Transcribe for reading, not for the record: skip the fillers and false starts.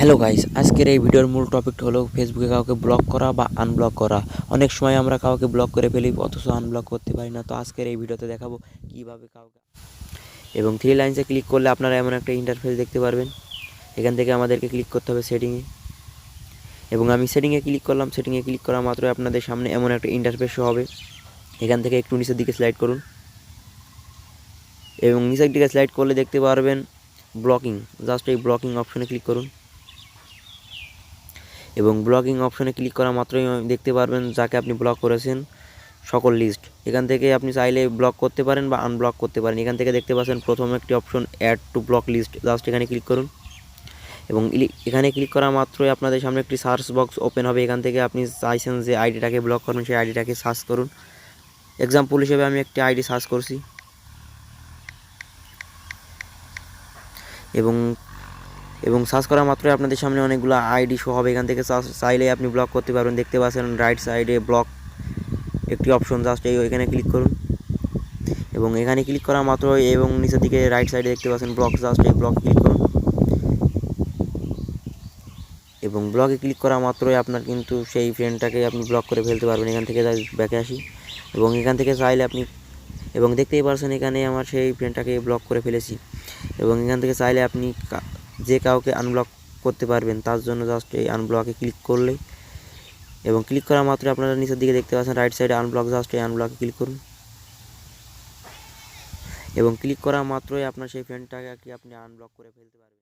Hello guys, আজকের এই ভিডিওর মূল টপিকটা হলো ফেসবুকে কাউকে ব্লক করা বা আনব্লক করা। অনেক সময় আমরা কাউকে ব্লক করে ফেলি অথচ আনব্লক করতে পারি না। তো আজকের এই ভিডিওতে দেখাবো কিভাবে কাউকে, এবং থ্রি লাইনসে ক্লিক করলে আপনারা এমন একটা ইন্টারফেস দেখতে পারবেন। এখান থেকে আমাদেরকে ক্লিক করতে হবে সেটিংয়ে, এবং আমি সেটিংয়ে ক্লিক করলাম। সেটিংয়ে ক্লিক করা মাত্রই আপনাদের সামনে এমন একটা ইন্টারফেস শো হবে। এখান থেকে একটু নিচের দিকে স্লাইড করুন, এবং নিচের দিকে স্লাইড করলে দেখতে পারবেন ব্লকিং। জাস্ট এই ব্লকিং অপশনে ক্লিক করুন, এবং ব্লকিং অপশনে ক্লিক করা মাত্রই দেখতে পারবেন যাকে আপনি ব্লক করেছেন সকল লিস্ট। এখান থেকে আপনি চাইলে ব্লক করতে পারেন বা আনব্লক করতে পারেন। এখান থেকে দেখতে পাচ্ছেন প্রথম একটি option add to block list. Just এখানে ক্লিক করুন, এবং এখানে ক্লিক করা মাত্রই আপনাদের সামনে একটি সার্চ বক্স ওপেন হবে। এখান থেকে আপনি চাইছেন যে আইডিটাকে ব্লক করবেন, সেই আইডিটাকে সার্চ করুন। এক্সাম্পল হিসেবে আমি একটি আইডি সার্চ করছি, এবং এবং সার্চ করা মাত্রই আপনাদের সামনে অনেকগুলো আইডি শো হবে। এখান থেকে চাইলে আপনি ব্লক করতে পারবেন। দেখতে পাচ্ছেন রাইট সাইডে ব্লক একটি অপশন, জাস্ট এখানে ক্লিক করুন, এবং এখানে ক্লিক করা মাত্রই এবং নিচের দিকে রাইট সাইডে দেখতে পাচ্ছেন ব্লক। জাস্ট এই ব্লক ক্লিক করুন, এবং ব্লকে ক্লিক করা মাত্রই আপনার কিন্তু সেই ফ্রেন্ডটাকে আপনি ব্লক করে ফেলতে পারবেন। এখান থেকে ব্যাকে আসি, এবং এখান থেকে চাইলে আপনি, এবং দেখতেই পারছেন এখানে আমার সেই ফ্রেন্ডটাকে ব্লক করে ফেলেছি। এবং এখান থেকে চাইলে আপনি যে কাউকে আনব্লক করতে পারবেন, তার জন্য জাস্ট এই আনব্লকে ক্লিক করলেই, এবং ক্লিক করা মাত্র আপনারা নিচের দিকে দেখতে পাচ্ছেন রাইট সাইডে আনব্লক। জাস্ট এই আনব্লকে ক্লিক করুন, এবং ক্লিক করা মাত্রই আপনার সেই ফ্রেন্ডটাকে আপনি আনব্লক করে ফেলতে পারবেন।